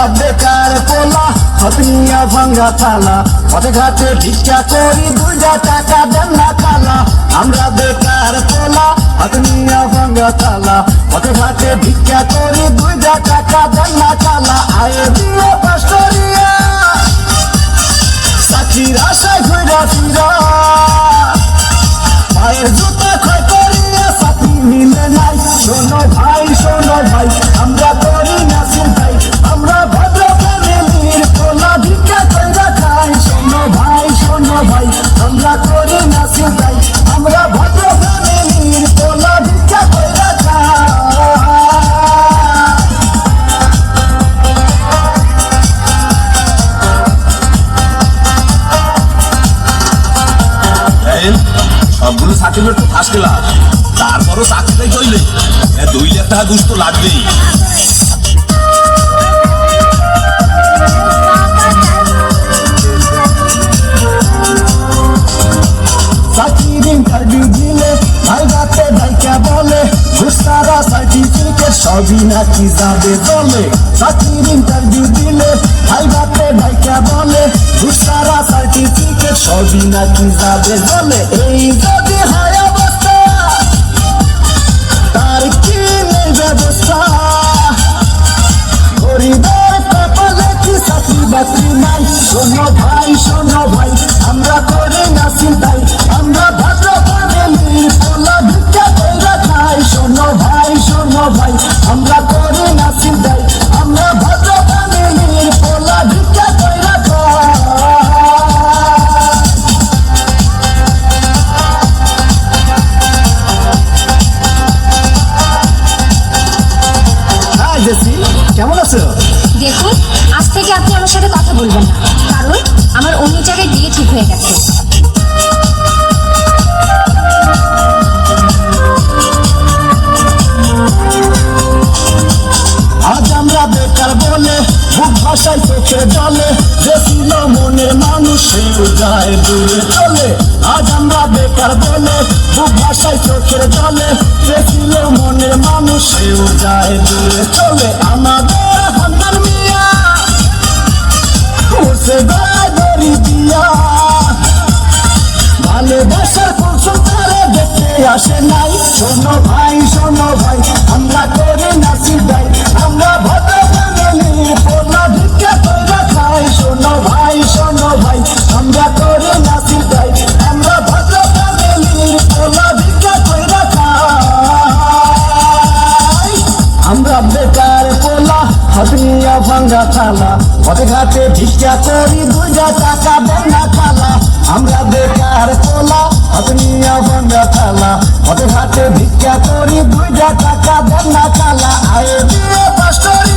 আমরা বেকার পোলা হতনিয়া ভাঙ্গা থালা পথে ঘাটে ভিক্ষা করি 2 টাকা দেন না খালা আমরা বেকার পোলা হতনিয়া ভাঙ্গা থালা পথে ঘাটে ভিক্ষা করি 2 টাকা দেন না খালা আয়ে দিয়ে পাস্টরিয়া চাকরির আশায় ঘুরা ফিরা পায়ের জুতা ক্ষয় করিয়া চাকরি মিলে নাই শোনো ভাই আমরা করি না চিন্তাই আমরা ভদ্র ফ্যামিলির পোলা ভিক্ষা কইরা খাই শোনো ভাই আমরা করি না চিন্তাই আমরা ভদ্র ফ্যামিলির পোলা ভিক্ষা কইরা খাই সবগুলো সার্টিফিকেট তো ফার্স্ট ক্লাস তারপরও চাকরিটাই চললে 2 লাখ টাকা ঘুষ তো লাগবেই চাকরির ইন্টারভিউ দিলে ভাইরাতে ভাইকা বলে ঘুষ ছাড়া সার্টিফিকেট সবই নাকি যাবে চলে চাকরির ইন্টারভিউ দিলে ভাইরাতে ভাইকা বলে ঘুষ ছাড়া সার্টিফিকেট সবই নাকি যাবে চলে এই যদি হয় অবস্থা তার কি নেই ব্যবস্থা গরিবের কপালে কি চাকরি বাকরি নাই শোনো ভাই আমরা করি না চিন্তাই আমরা ভদ্র ফ্যামিলির পোলা ভিক্ষা কইরা খাই শোনো ভাই আমরা করি না চিন্তাই আমরা ভদ্র ফ্যামিলির পোলা ভিক্ষা কইরা খাই জেসি কেমন আছো দেখুন আজ থেকে আপনি আমার সাথে কথা বলবেন না কারণ আমার অন্য জায়গায় বিয়ে ঠিক হয়ে গেছে আজ আমরা বেকার বলে বুক ভাষায় চোখে জলে যে ছিল মনের মানুষ সেও যায় দূরে চলে আজ আমরা বেকার বলে বুক ভাষায় চোখের জলে যে ছিল মনের মানুষ সেও যায় দূরে চলে আমাদের হান্দার মিয়া উঠছে গলায় দড়ি দিয়া ভালোবাসার কৌশল তারা দেখতে আসে নাই শোনো ভাই আমরা করি না চিন্তাই আমরা ভদ্র ফ্যামিলির পোলা ভিক্ষা কইরা খাই শোনো ভাই আমরা করি না চিন্তাই আমরা ভদ্র ফ্যামিলির পোলা ভিক্ষা কইরা খাই আমরা বেকার পোলা হতনিয়া ভাঙ্গা থালা পথে ঘাটে ভিক্ষা করি 2 টাকা দেন না খালা আমরা বেকার পোলা হতনিয়া ভাঙ্গা থালা পথে ঘাটে ভিক্ষা করি 2 টাকা দেন না খালা আয়ে দিয়ে পাস্টরি